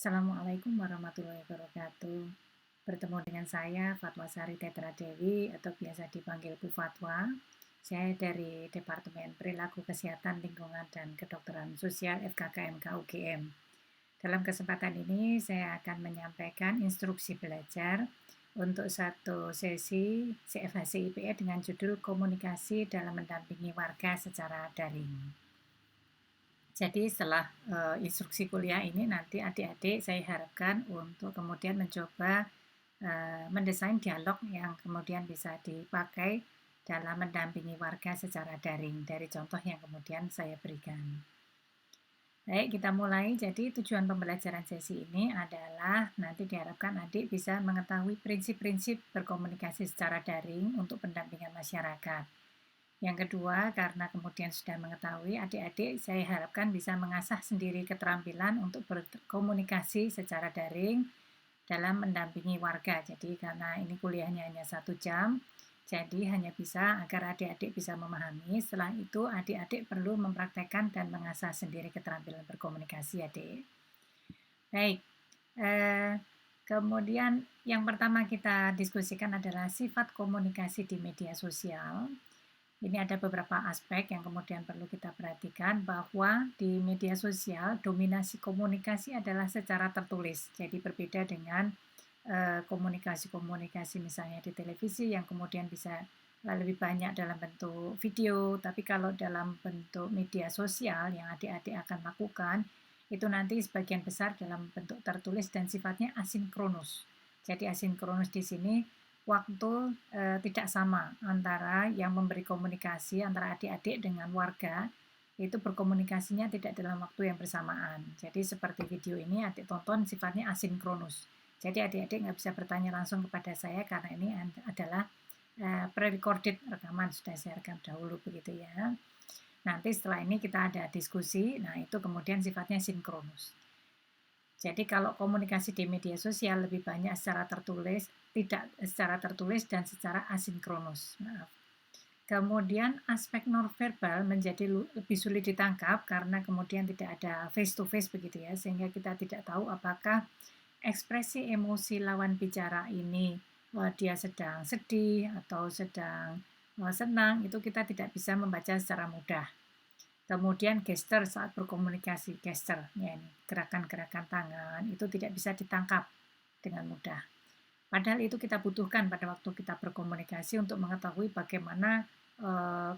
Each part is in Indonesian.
Assalamualaikum warahmatullahi wabarakatuh. Bertemu dengan saya Fatwasari Tetra Dewi atau biasa dipanggil Bu Fatwa. Saya dari Departemen Perilaku Kesehatan Lingkungan dan Kedokteran Sosial FKKMK UGM. Dalam kesempatan ini saya akan menyampaikan instruksi belajar untuk satu sesi CFHC IPE dengan judul Komunikasi dalam Mendampingi Warga secara Daring. Jadi setelah instruksi kuliah ini nanti adik-adik saya harapkan untuk kemudian mencoba mendesain dialog yang kemudian bisa dipakai dalam mendampingi warga secara daring dari contoh yang kemudian saya berikan. Baik, kita mulai. Jadi tujuan pembelajaran sesi ini adalah nanti diharapkan adik bisa mengetahui prinsip-prinsip berkomunikasi secara daring untuk pendampingan masyarakat. Yang kedua, karena kemudian sudah mengetahui, adik-adik saya harapkan bisa mengasah sendiri keterampilan untuk berkomunikasi secara daring dalam mendampingi warga. Jadi karena ini kuliahnya hanya 1 jam, jadi hanya bisa agar adik-adik bisa memahami. Setelah itu adik-adik perlu mempraktekkan dan mengasah sendiri keterampilan berkomunikasi, adik. Baik, kemudian yang pertama kita diskusikan adalah sifat komunikasi di media sosial. Ini ada beberapa aspek yang kemudian perlu kita perhatikan bahwa di media sosial dominasi komunikasi adalah secara tertulis. Jadi berbeda dengan komunikasi-komunikasi misalnya di televisi yang kemudian bisa lebih banyak dalam bentuk video. Tapi kalau dalam bentuk media sosial yang adik-adik akan lakukan, itu nanti sebagian besar dalam bentuk tertulis dan sifatnya asinkronus. Jadi asinkronus di sini waktu tidak sama antara yang memberi komunikasi antara adik-adik dengan warga, itu berkomunikasinya tidak dalam waktu yang bersamaan. Jadi seperti video ini adik tonton sifatnya asinkronus. Jadi adik-adik nggak bisa bertanya langsung kepada saya karena ini adalah pre-recorded rekaman, sudah saya rekam dahulu begitu ya. Nanti setelah ini kita ada diskusi, nah itu kemudian sifatnya sinkronus. Jadi kalau komunikasi di media sosial lebih banyak secara tertulis, tidak secara tertulis dan secara asinkronus. Maaf. Kemudian aspek nonverbal menjadi lebih sulit ditangkap karena kemudian tidak ada face to face begitu ya, sehingga kita tidak tahu apakah ekspresi emosi lawan bicara ini dia sedang sedih atau sedang senang, itu kita tidak bisa membaca secara mudah. Kemudian gesture saat berkomunikasi, gesture, ya ini, gerakan-gerakan tangan itu tidak bisa ditangkap dengan mudah. Padahal itu kita butuhkan pada waktu kita berkomunikasi untuk mengetahui bagaimana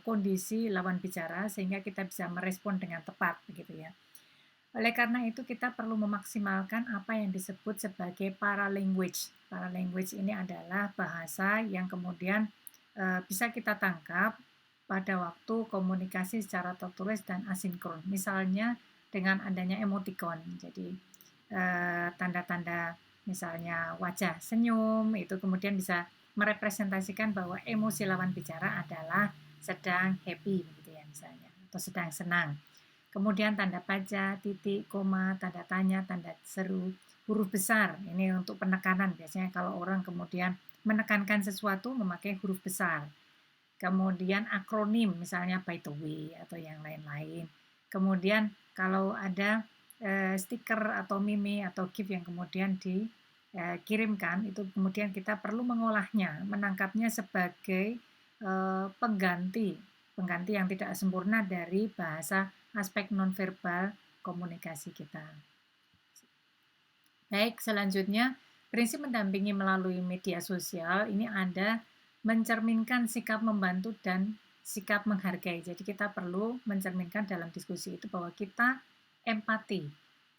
kondisi lawan bicara sehingga kita bisa merespon dengan tepat, begitu ya. Oleh karena itu kita perlu memaksimalkan apa yang disebut sebagai paralanguage. Paralanguage ini adalah bahasa yang kemudian bisa kita tangkap pada waktu komunikasi secara tertulis dan asinkron. Misalnya dengan adanya emoticon. Jadi tanda-tanda misalnya wajah senyum itu kemudian bisa merepresentasikan bahwa emosi lawan bicara adalah sedang happy begitu ya misalnya atau sedang senang. Kemudian tanda baca, titik, koma, tanda tanya, tanda seru, huruf besar. Ini untuk penekanan biasanya kalau orang kemudian menekankan sesuatu memakai huruf besar. Kemudian akronim misalnya by the way atau yang lain-lain. Kemudian kalau ada stiker atau meme atau GIF yang kemudian dikirimkan itu kemudian kita perlu mengolahnya, menangkapnya sebagai pengganti yang tidak sempurna dari bahasa aspek nonverbal komunikasi kita. Baik, selanjutnya prinsip mendampingi melalui media sosial ini ada mencerminkan sikap membantu dan sikap menghargai. Jadi kita perlu mencerminkan dalam diskusi itu bahwa kita empati.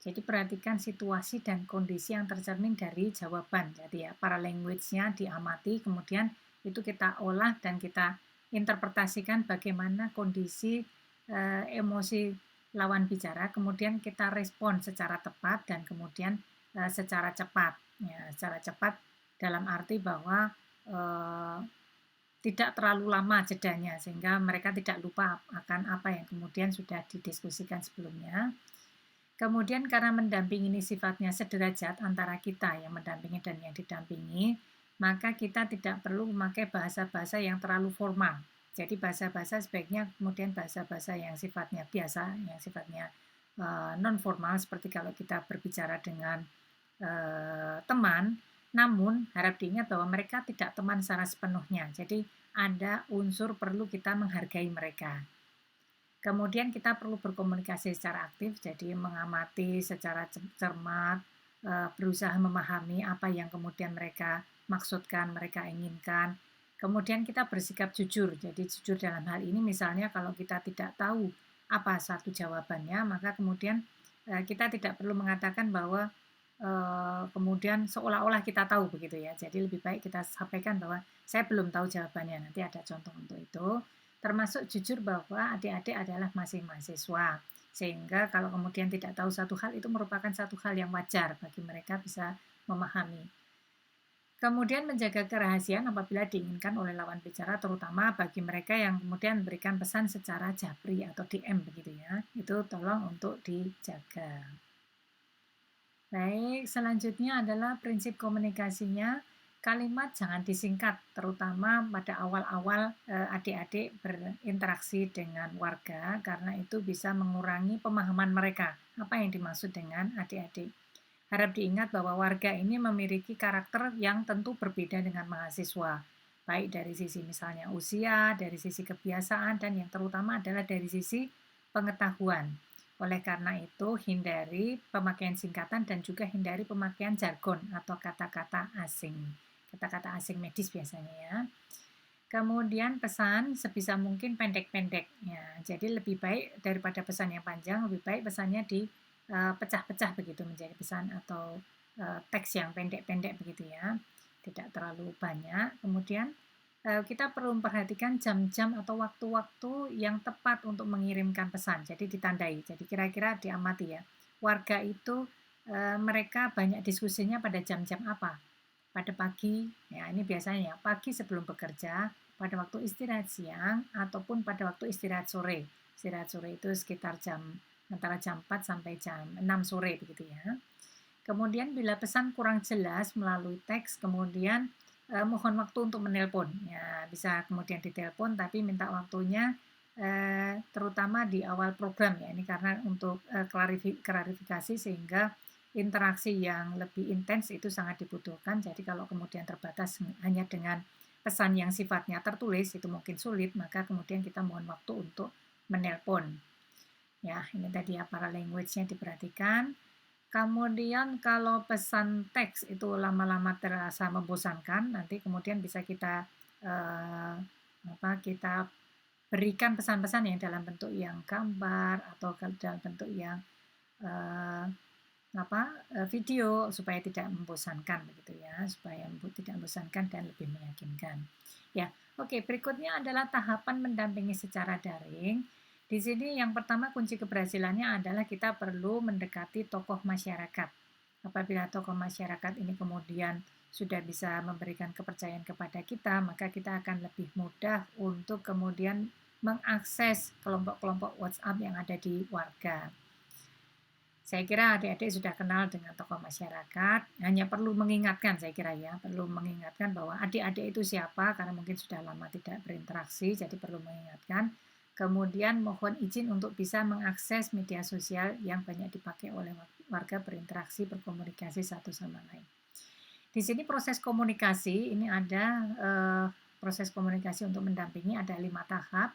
Jadi perhatikan situasi dan kondisi yang tercermin dari jawaban. Jadi ya, paralanguage-nya diamati, kemudian itu kita olah dan kita interpretasikan bagaimana kondisi emosi lawan bicara, kemudian kita respon secara tepat dan kemudian secara cepat. Ya, secara cepat dalam arti bahwa tidak terlalu lama jedanya sehingga mereka tidak lupa akan apa yang kemudian sudah didiskusikan sebelumnya. Kemudian karena mendampingi ini sifatnya sederajat antara kita yang mendampingi dan yang didampingi, maka kita tidak perlu memakai bahasa-bahasa yang terlalu formal. Jadi bahasa-bahasa sebaiknya kemudian bahasa-bahasa yang sifatnya biasa, yang sifatnya non formal seperti kalau kita berbicara dengan teman, namun harap diingat bahwa mereka tidak teman secara sepenuhnya. Jadi ada unsur perlu kita menghargai mereka. Kemudian kita perlu berkomunikasi secara aktif, jadi mengamati secara cermat, berusaha memahami apa yang kemudian mereka maksudkan, mereka inginkan. Kemudian kita bersikap jujur, jadi jujur dalam hal ini misalnya kalau kita tidak tahu apa satu jawabannya, maka kemudian kita tidak perlu mengatakan bahwa kemudian seolah-olah kita tahu begitu ya. Jadi lebih baik kita sampaikan bahwa saya belum tahu jawabannya, nanti ada contoh untuk itu. Termasuk jujur bahwa adik-adik adalah masih mahasiswa, sehingga kalau kemudian tidak tahu satu hal itu merupakan satu hal yang wajar bagi mereka bisa memahami. Kemudian menjaga kerahasiaan apabila diinginkan oleh lawan bicara, terutama bagi mereka yang kemudian memberikan pesan secara japri atau DM begitu ya, itu tolong untuk dijaga. Baik, selanjutnya adalah prinsip komunikasinya. Kalimat jangan disingkat, terutama pada awal-awal adik-adik berinteraksi dengan warga, karena itu bisa mengurangi pemahaman mereka. Apa yang dimaksud dengan adik-adik? Harap diingat bahwa warga ini memiliki karakter yang tentu berbeda dengan mahasiswa, baik dari sisi misalnya usia, dari sisi kebiasaan, dan yang terutama adalah dari sisi pengetahuan. Oleh karena itu, hindari pemakaian singkatan dan juga hindari pemakaian jargon atau kata-kata asing. Kata-kata asing medis biasanya ya. Kemudian pesan sebisa mungkin pendek-pendek. Ya, jadi lebih baik daripada pesan yang panjang, lebih baik pesannya dipecah-pecah begitu menjadi pesan atau teks yang pendek-pendek begitu ya. Tidak terlalu banyak. Kemudian kita perlu memperhatikan jam-jam atau waktu-waktu yang tepat untuk mengirimkan pesan. Jadi ditandai. Jadi kira-kira diamati ya. Warga itu mereka banyak diskusinya pada jam-jam apa? Pada pagi, ya ini biasanya ya, pagi sebelum bekerja, pada waktu istirahat siang, ataupun pada waktu istirahat sore. Istirahat sore itu sekitar antara jam 4 sampai jam 6 sore begitu ya. Kemudian bila pesan kurang jelas melalui teks, kemudian mohon waktu untuk menelpon. Ya, bisa kemudian ditelepon tapi minta waktunya terutama di awal program ya. Ini karena untuk klarifikasi sehingga interaksi yang lebih intens itu sangat dibutuhkan. Jadi kalau kemudian terbatas hanya dengan pesan yang sifatnya tertulis itu mungkin sulit, maka kemudian kita mohon waktu untuk menelpon. Ya, ini tadi ya para language-nya diperhatikan. Kemudian kalau pesan teks itu lama-lama terasa membosankan, nanti kemudian bisa kita kita berikan pesan-pesan yang dalam bentuk yang gambar atau dalam bentuk yang video supaya tidak membosankan begitu ya, supaya tidak membosankan dan lebih meyakinkan. Ya, oke, berikutnya adalah tahapan mendampingi secara daring. Di sini yang pertama kunci keberhasilannya adalah kita perlu mendekati tokoh masyarakat. Apabila tokoh masyarakat ini kemudian sudah bisa memberikan kepercayaan kepada kita, maka kita akan lebih mudah untuk kemudian mengakses kelompok-kelompok WhatsApp yang ada di warga. Saya kira adik-adik sudah kenal dengan tokoh masyarakat, hanya perlu mengingatkan saya kira ya, perlu mengingatkan bahwa adik-adik itu siapa, karena mungkin sudah lama tidak berinteraksi, jadi perlu mengingatkan. Kemudian mohon izin untuk bisa mengakses media sosial yang banyak dipakai oleh warga berinteraksi, berkomunikasi satu sama lain. Di sini proses komunikasi, ini ada proses komunikasi untuk mendampingi, ada 5 tahap.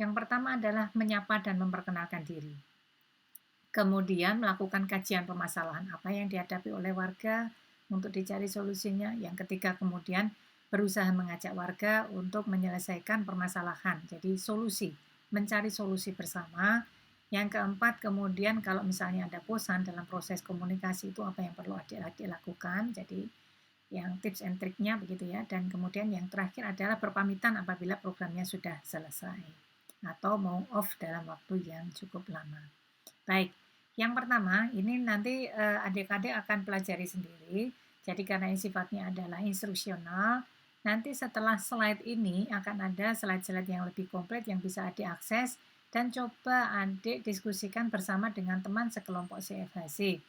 Yang pertama adalah menyapa dan memperkenalkan diri. Kemudian melakukan kajian permasalahan apa yang dihadapi oleh warga untuk dicari solusinya. Yang ketiga kemudian berusaha mengajak warga untuk menyelesaikan permasalahan. Jadi solusi, mencari solusi bersama. Yang keempat kemudian kalau misalnya ada bosan dalam proses komunikasi itu apa yang perlu adik-adik lakukan. Jadi yang tips and triknya begitu ya. Dan kemudian yang terakhir adalah berpamitan apabila programnya sudah selesai. Atau mau off dalam waktu yang cukup lama. Baik, yang pertama ini nanti adik-adik akan pelajari sendiri. Jadi karena ini sifatnya adalah instruksional, nanti setelah slide ini akan ada slide-slide yang lebih komplit yang bisa adik akses dan coba adik diskusikan bersama dengan teman sekelompok CFHC.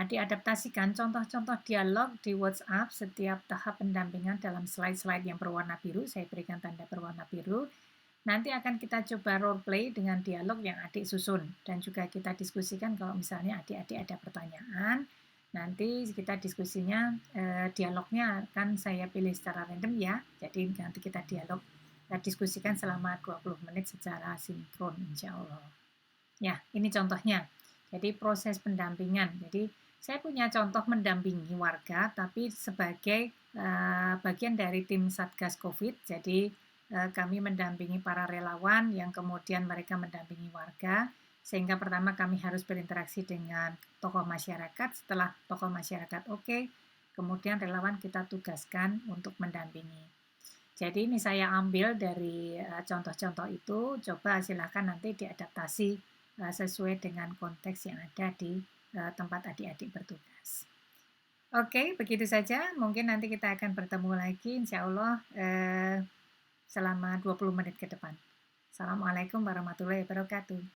Adik adaptasikan contoh-contoh dialog di WhatsApp setiap tahap pendampingan dalam slide-slide yang berwarna biru. Saya berikan tanda berwarna biru. Nanti akan kita coba role play dengan dialog yang adik susun dan juga kita diskusikan kalau misalnya adik-adik ada pertanyaan. Nanti kita diskusinya dialognya akan saya pilih secara random ya. Jadi nanti kita diskusikan selama 20 menit secara sinkron insya Allah. Ya, ini contohnya. Jadi proses pendampingan. Jadi saya punya contoh mendampingi warga tapi sebagai bagian dari tim Satgas Covid. Jadi kami mendampingi para relawan yang kemudian mereka mendampingi warga, sehingga pertama kami harus berinteraksi dengan tokoh masyarakat. Setelah tokoh masyarakat oke, kemudian relawan kita tugaskan untuk mendampingi. Jadi ini saya ambil dari contoh-contoh itu, coba silahkan nanti diadaptasi sesuai dengan konteks yang ada di tempat adik-adik bertugas. Oke, begitu saja. Mungkin nanti kita akan bertemu lagi, insya Allah selama 20 menit ke depan. Assalamualaikum warahmatullahi wabarakatuh.